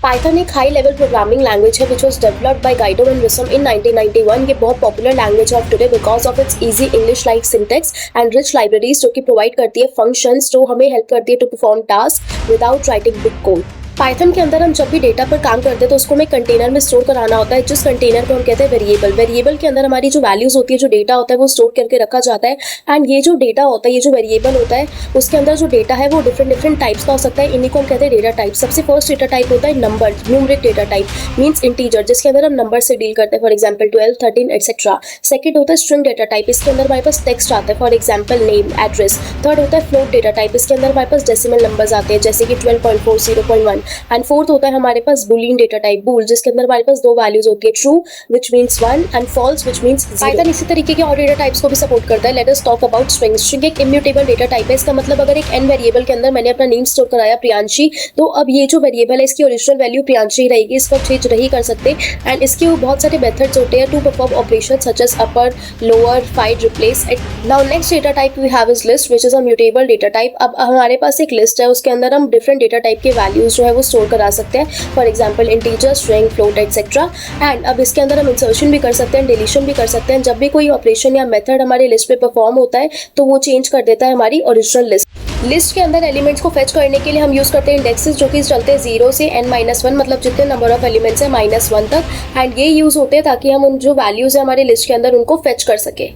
Python एक high level programming language है which was developed by Guido and विसम in 1991। ये बहुत popular language of today because of its easy English like syntax and rich libraries जो कि provide करती है फंक्शंस जो हमें हेल्प करती है to perform task without writing big code. Python के अंदर हम जब भी डेटा पर काम करते हैं तो उसको हमें कंटेनर में स्टोर कराना होता है, जिस कंटेनर को हम कहते हैं वेरिएबल। वेरिएबल के अंदर हमारी जो वैल्यूज होती है, जो डेटा होता है वो स्टोर करके रखा जाता है। एंड ये जो डेटा होता है, ये जो वेरिएबल होता है, उसके अंदर जो डेटा है वो डिफरेंट टाइप्स का हो सकता है। इन्हीं को हम कहते हैं डेटा टाइप। सबसे फर्स्ट डेटा टाइप होता है number, numeric data type means integer, जिसके अंदर हम नंबर से डील करते हैं, फॉर एग्जाम्पल 12, 13 एक्सेट्रा। सेकंड होता है स्ट्रिंग डेटा टाइप, इसके अंदर हमारे पास टेक्स्ट आता है, for example name, address. Third होता है फ्लोट डेटा टाइप, इसके अंदर हमारे पास डेसिमल नंबर्स आते हैं जैसे कि 12.4, 0.1। एंड फोर्थ होता है हमारे पास बूलियन डेटा टाइप, बूल, जिसके अंदर हमारे पास दो वैल्यूज होती है, true which means 1 and false which means 0। Python इसी तरीके के और डेटा टाइप्स को भी सपोर्ट करता है। Let us talk about string. String एक इम्यूटेबल डेटा टाइप है। इसका मतलब अगर एक n वेरिएबल के अंदर मैंने अपना नेम स्टोर कराया प्रियांशी, तो अब ये जो वेरिएबल है इसकी ओरिजिनल वैल्यू प्रियांशी रहेगी, इसको चेंज नहीं कर सकते। एंड इसके बहुत सारे मेथड्स होते हैं to perform operation such as upper, lower, find, replace. Now next data type we have is list which is a mutable data type. अब हमारे पास एक लिस्ट है, उसके अंदर हम डिफरेंट डेटा टाइप के वैल्यूज जो है वो स्टोर करा सकते हैं, for example integer, string, float etcetera. And अब इसके अंदर हम इंसर्शन भी कर सकते हैं, डिलीशन भी कर सकते हैं। जब भी कोई ऑपरेशन या मेथड हमारे लिस्ट पे परफॉर्म होता है तो वो चेंज कर देता है हमारी ओरिजिनल लिस्ट के अंदर एलिमेंट्स को फेच करने के लिए हम यूज करते हैं इंडेक्सेस, जो कि चलते हैं 0 से n-1, मतलब जितने नंबर ऑफ एलिमेंट्स है -1 तक। एंड ये यूज होते हैं ताकि हम उन जो वैल्यूज है हमारे लिस्ट के अंदर उनको फेच कर सके।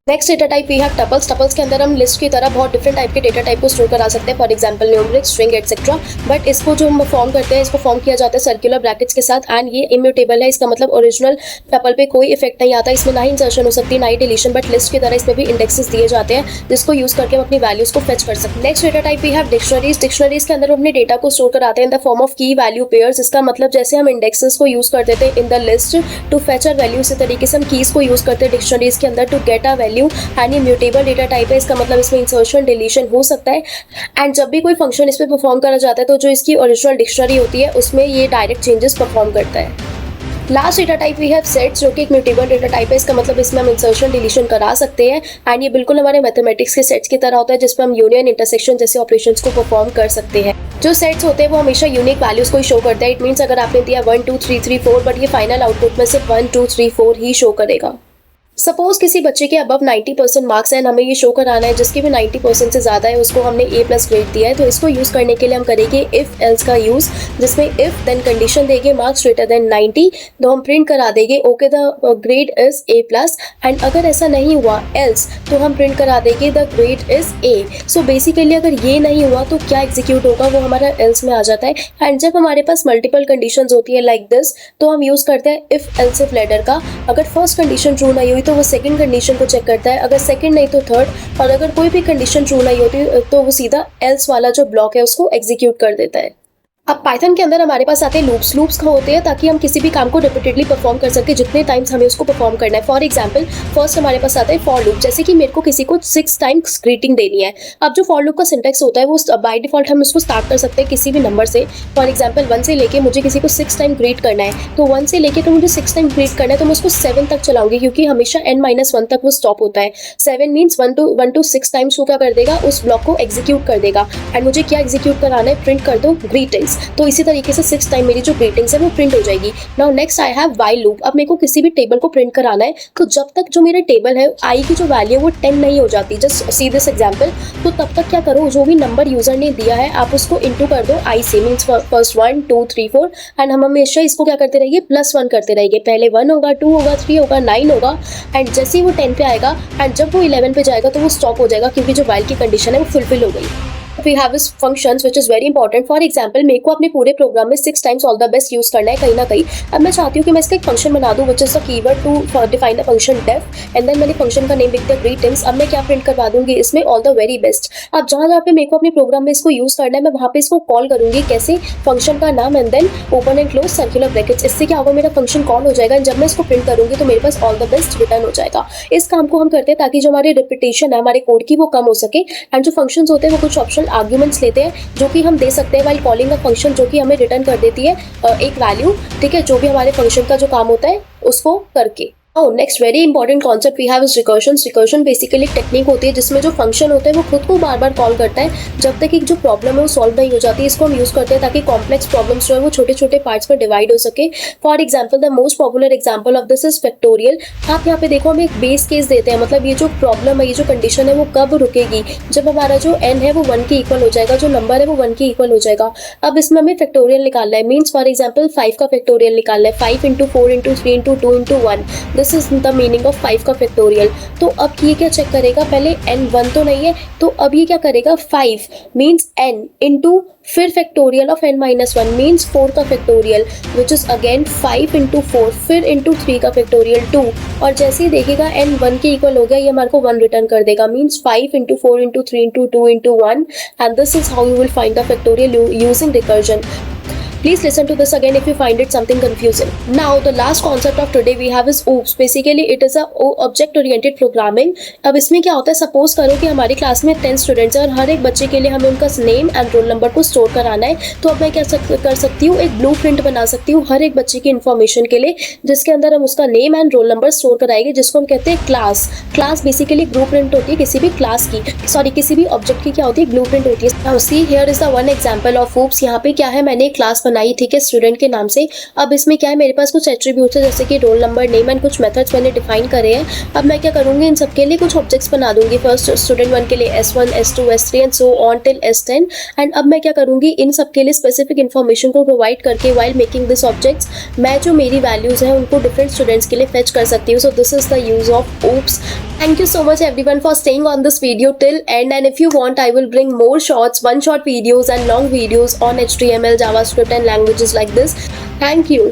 Next data type we have tuples. Tuples के अंदर हम लिस्ट की तरह बहुत डिफरेंट टाइप के डेटा टाइप को स्टोर करा सकते हैं, for example numeric, string etcetera. But इसको जो हम फॉर्म करते हैं, इसको फॉर्म किया जाता है सर्कुलर ब्रैकेट्स के साथ। एंड ये इम्यूटेबल है, इसका मतलब ओरिजिनल टपल पे कोई इफेक्ट नहीं आता, इसमें ना ही इंसर्शन हो सकती है ना ही डिलीशन। बट लिस्ट की तरह इसमें भी इंडेक्सेस दिए जाते हैं जिसको यूज करके हम अपनी वैल्यूज को फेच कर सकते हैं। Next data type we have dictionaries. Dictionaries के अंदर हम अपने डेटा को स्टोर कराते हैं in the form of key value pairs. इसका मतलब जैसे हम इंडेक्सेस को यूज करते थे in the list to fetch our value, इसी तरीके से हम कीज को यूज करते हैं डिक्शनरीज के अंदर to get a value. And table data type है, इसका मतलब इसमें इंसर्शन, डिलीशन हो सकता है। एंड जब भी कोई फंक्शन इस पे परफॉर्म करा जाता है तो जो इसकी ओरिजिनल डिक्शनरी होती है उसमें ये डायरेक्ट चेंजेस परफॉर्म करता है। Last data type we have sets, जो कि एक म्यूटेबल डेटा टाइप है। इसका मतलब इसमें हम इंसर्शन, डिलीशन करा सकते हैं। एंड ये बिल्कुल हमारे मैथमेटिक्स के सेट्स की तरह होता है जिसमें हम यूनियन, इंटरसेक्शन जैसे ऑपरेशंस को परफॉर्म कर सकते हैं। जो सेट्स होते हैं वो हमेशा यूनिक वैल्यूज को ही शो करता है। इट मीन्स अगर आपने दिया 1 2 3 3 4, बट ये फाइनल आउटपुट में सिर्फ 1 2 3 4 ही शो करेगा। सपोज किसी बच्चे के अबव 90% मार्क्स हैं, हमें ये शो कराना है जिसके भी 90% से ज़्यादा है उसको हमने A+ ग्रेड दिया है। तो इसको यूज़ करने के लिए हम करेंगे इफ़ एल्स का यूज़, जिसमें इफ़ देन कंडीशन देंगे मार्क्स ग्रेटर देन 90, तो हम प्रिंट करा देंगे okay the grade is A+। And अगर ऐसा नहीं हुआ एल्स, तो हम प्रिंट करा देंगे the grade is A। So basically अगर ये नहीं हुआ तो क्या एग्जीक्यूट होगा, वो हमारा एल्स में आ जाता है। एंड जब हमारे पास मल्टीपल कंडीशंस होती है लाइक दिस, तो हम यूज़ करते हैं इफ़ एल्स इफ लेटर का। अगर फर्स्ट कंडीशन ट्रू नहीं हुई तो वो सेकंड कंडीशन को चेक करता है, अगर सेकंड नहीं तो थर्ड, और अगर कोई भी कंडीशन ट्रू नहीं होती तो वो सीधा एल्स वाला जो ब्लॉक है उसको एग्जीक्यूट कर देता है। अब पाइथन के अंदर हमारे पास आते हैं लूप्स। लूप्स का होते हैं ताकि हम किसी भी काम को रिपीटेडली परफॉर्म कर सके जितने टाइम्स हमें उसको परफॉर्म करना है। फॉर एग्जांपल फर्स्ट हमारे पास आता है फॉर लूप, जैसे कि मेरे को किसी को 6 टाइम्स ग्रीटिंग देनी है। अब जो फॉर लूप का सिंटेक्स होता है वो बाय डिफॉल्ट हम उसको स्टार्ट कर सकते हैं किसी भी नंबर से। फॉर एग्जाम्पल 1 से लेके मुझे किसी को 6 टाइम ग्रीट करना है, तो 1 से लेके तो मुझे 6 टाइम ग्रीट करना है, तो मैं उसको 7 तक चलाऊंगी क्योंकि हमेशा n-1 तक वो स्टॉप होता है। 7 मीन्स 1 to 6 टाइम्स वो क्या कर देगा, उस ब्लॉक को एग्जीक्यूट कर देगा। एंड मुझे क्या एग्जीक्यूट कराना है, प्रिंट कर दो ग्रीटिंग्स। तो इसी तरीके 6 टाइम मेरी जो ग्रीटिंग्स है वो प्रिंट हो जाएगी। Now next I have while loop. अब मेरे को किसी भी टेबल को प्रिंट कराना है, तो जब तक जो मेरे टेबल है आई की जो वैल्यू है वो 10 नहीं हो जाती, जस्ट सी दिस एग्जांपल, तो तब तक क्या करो, जो भी नंबर यूजर ने दिया है आप उसको इनटू कर दो आई से, मींस फर्स्ट 1 2 3 4। एंड हम हमेशा इसको क्या करते रहेंगे, +1 करते रहेंगे। पहले 1 होगा, 2 होगा, 3 होगा, 9 होगा। एंड जैसे ही वो 10 पे आएगा एंड जब वो 11 पे जाएगा तो वो स्टॉप हो जाएगा क्योंकि जो व्हाइल की कंडीशन है वो फुलफिल हो गई। We have is functions which is very important. For example, मेरे को अपने पूरे प्रोग्राम में 6 times all the best use करना है कहीं ना कहीं। अब मैं चाहती हूँ कि मैं इसका एक फंक्शन बना दूँ which is a keyword to define the function def, and then मैंने फंक्शन का नेम लिख दिया greetings। अब मैं क्या प्रिंट करवा दूंगी इसमें, ऑल द वेरी बेस्ट। अब जहाँ जहाँ पे मेरे को अपने प्रोग्राम में इसको यूज करना है मैं वहाँ पे इसको कॉल करूंगी, कैसे, फंक्शन का नाम and then open and close circular brackets. इससे क्या होगा, मेरा फंक्शन कॉल हो जाएगा। जब मैं इसको प्रिंट करूंगी तो मेरे पास ऑल द बेस्ट रिटर्न हो जाएगा। इस काम को हम करते हैं ताकि जो हमारी रिपीटेशन है हमारे कोड की वो कम हो सके। एंड जो फंक्शंस होते हैं वो कुछ ऑप्शनल आर्ग्यूमेंट्स लेते हैं जो कि हम दे सकते हैं व्हाइल कॉलिंग अ फंक्शन, जो कि हमें रिटर्न कर देती है एक वैल्यू, ठीक है, जो भी हमारे फंक्शन का जो काम होता है उसको करके। Oh, next very important concept we have is recursion. Recursion basically एक टेक्निक होती है जिसमें जो फंक्शन होता है वो खुद को बार बार कॉल करता है जब तक एक जो प्रॉब्लम है वो सॉल्व नहीं हो जाती है. इसको हम यूज करते हैं ताकि कॉम्प्लेक्स प्रॉब्लम्स जो है वो छोटे छोटे पार्ट्स में डिवाइड हो सके. For example the most popular example of this is factorial. आप यहाँ पे देखो हम एक बेस केस देते हैं, मतलब ये जो प्रॉब्लम है, ये जो कंडीशन है वो कब रुकेगी, जब हमारा जो n है वो 1 के इक्वल हो जाएगा, जो नंबर है वो 1 के इक्वल हो जाएगा. अब इसमें हमें फैक्टोरियल निकालना है. मीन्स फॉर एग्जाम्पल 5 का फैक्टोरियल निकालना है. 5 into 4 into 3 into 2 into 1. This is the meaning of 5 का फैक्टोरियल. तो अब ये क्या चेक करेगा, पहले n 1 तो नहीं है, तो अब ये क्या करेगा, 5 मीन्स n इंटू फिर factorial of n minus 1 means 4 का factorial which is again 5 into 4 फिर इंटू 3 का फैक्टोरियल 2. और जैसे ही देखेगा n 1 के इक्वल हो गया, ये हमारे को 1 रिटर्न कर देगा. Means 5 into 4 into 3 into 2 into 1. And this is how you will find the factorial using recursion. Please listen to this again if you find it something confusing. Now the last concept of today we have is OOPS. Basically it is a object oriented programming. अब इसमें क्या होता है, suppose करो कि हमारी class में 10 students हैं और हर एक बच्चे के लिए हमें उनका नेम एंड रोल नंबर को स्टोर कराना है. तो अब मैं क्या कर सकती हूँ, एक ब्लूप्रिंट बना सकती हूँ हर एक बच्चे की इन्फॉर्मेशन के लिए, जिसके अंदर हम उसका name and roll number store कराएंगे, जिसको हम कहते हैं क्लास. क्लास बेसिकली ब्लूप्रिंट होती है किसी भी क्लास की, सॉरी किसी भी ऑब्जेक्ट की क्या होती है, ब्लूप्रिंट होती है. Now see here is the one example of OOPS. यहाँ पे क्या है, मैंने एक क्लास बनाई थी कि स्टूडेंट के नाम से. अब इसमें क्या है, मेरे पास कुछ एट्रीब्यूट्स है जैसे कि रोल नंबर, नेम एंड कुछ मेथड्स मैंने डिफाइन करे हैं. अब मैं क्या करूँगी, इन सब के लिए कुछ ऑब्जेक्ट्स बना दूंगी. फर्स्ट स्टूडेंट 1 के लिए S1 S2 S3 and so on till S10. And अब मैं क्या करूँगी, इन सब के लिए स्पेसिफिक इन्फॉर्मेशन को प्रोवाइड करके वाइल मेकिंग दिस ऑब्जेक्ट्स मैं जो मेरी वैल्यूज हैं उनको डिफरेंट स्टूडेंट्स के लिए फेच कर सकती हूँ. So this is the use of OOPS. Thank you so much everyone for staying on this video till end, and if you want I will bring more shorts, one shot videos and long videos on HTML, JavaScript and languages like this. Thank you.